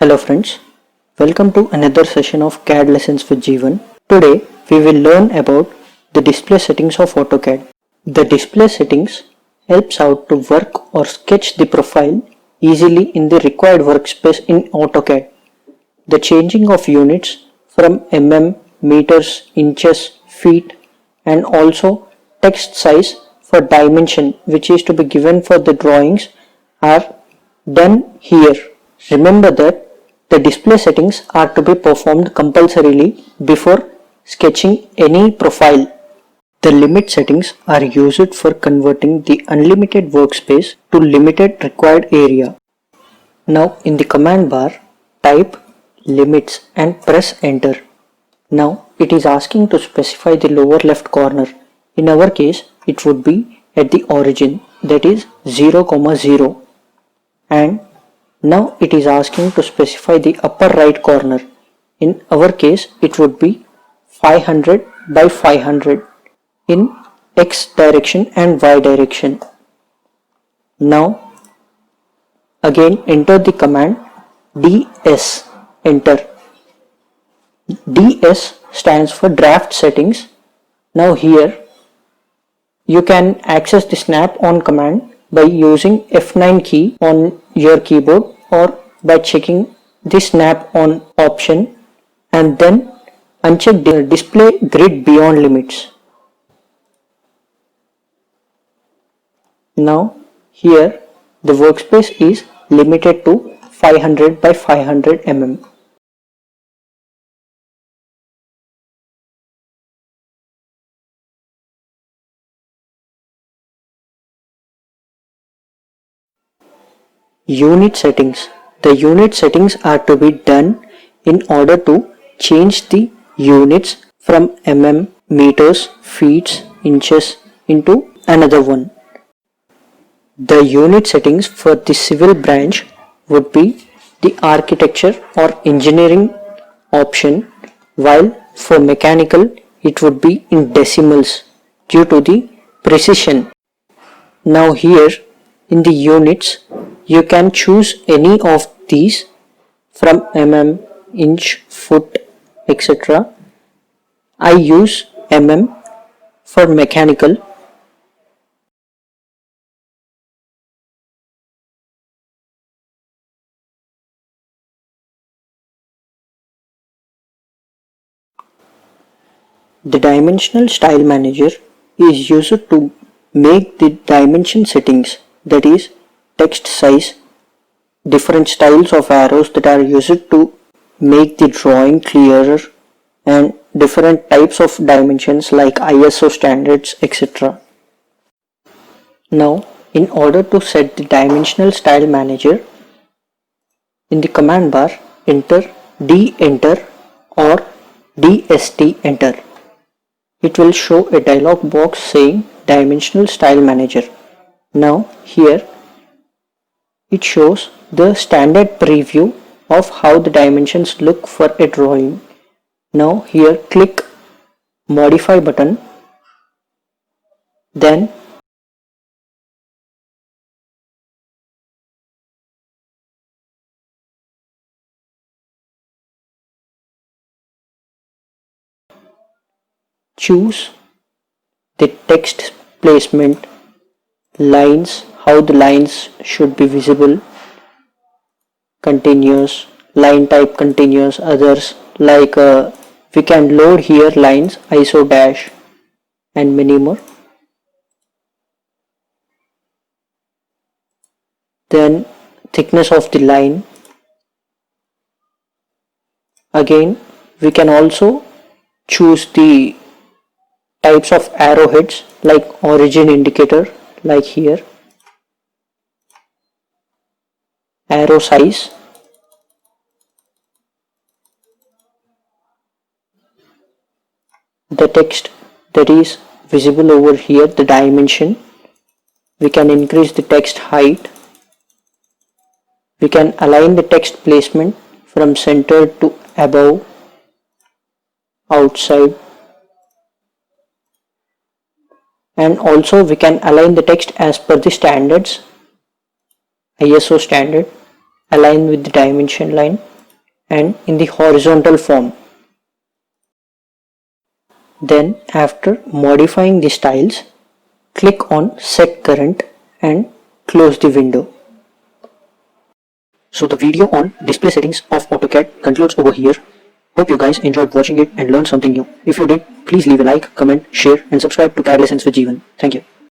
Hello friends, welcome to another session of CAD lessons with Jeevan. Today we will learn about the display settings of AutoCAD. The display settings helps out to work or sketch the profile easily in the required workspace in AutoCAD. The changing of units from mm, meters, inches, feet and also text size for dimension which is to be given for the drawings are done here. Remember that the display settings are to be performed compulsorily before sketching any profile. The limit settings are used for converting the unlimited workspace to limited required area. Now in the command bar, type limits and press enter. Now it is asking to specify the lower left corner. In our case, it would be at the origin, that is 0, 0. And now it is asking to specify the upper right corner. In our case, it would be 500 by 500 in X direction and Y direction. Now again enter the command DS, enter. DS stands for draft settings. Now here you can access the snap on command by using F9 key on your keyboard or by checking the snap on option and then uncheck the display grid beyond limits. Now here the workspace is limited to 500 by 500 mm. Unit settings. The unit settings are to be done in order to change the units from mm, meters, feet, inches into another one. The unit settings for the civil branch would be the architecture or engineering option, while for mechanical it would be in decimals due to the precision. Now here in the units you can choose any of these from mm, inch, foot, etc. I use mm for mechanical. The dimensional style manager is used to make the dimension settings, that is text size, different styles of arrows that are used to make the drawing clearer, and different types of dimensions like ISO standards, etc. Now in order to set the dimensional style manager, in the command bar enter D enter or DST enter. It will show a dialog box saying dimensional style manager. Now here it shows the standard preview of how the dimensions look for a drawing. Now here click modify button, then choose the text placement, lines, how the lines should be visible, continuous, line type continuous, others like we can load here lines, ISO dash and many more. Then thickness of the line. Again we can also choose the types of arrowheads like origin indicator, like here, arrow size, the text that is visible over here, the dimension. We can increase the text height. We can align the text placement from center to above, outside, and also we can align the text as per the standards, ISO standard, align with the dimension line. and in the horizontal form. Then after modifying the styles, click on Set Current and close the window. So the video on display settings of AutoCAD concludes over here. Hope you guys enjoyed watching it and learned something new. If you did, please leave a like, comment, share and subscribe to CAD Lessons with Jeevan. Thank you.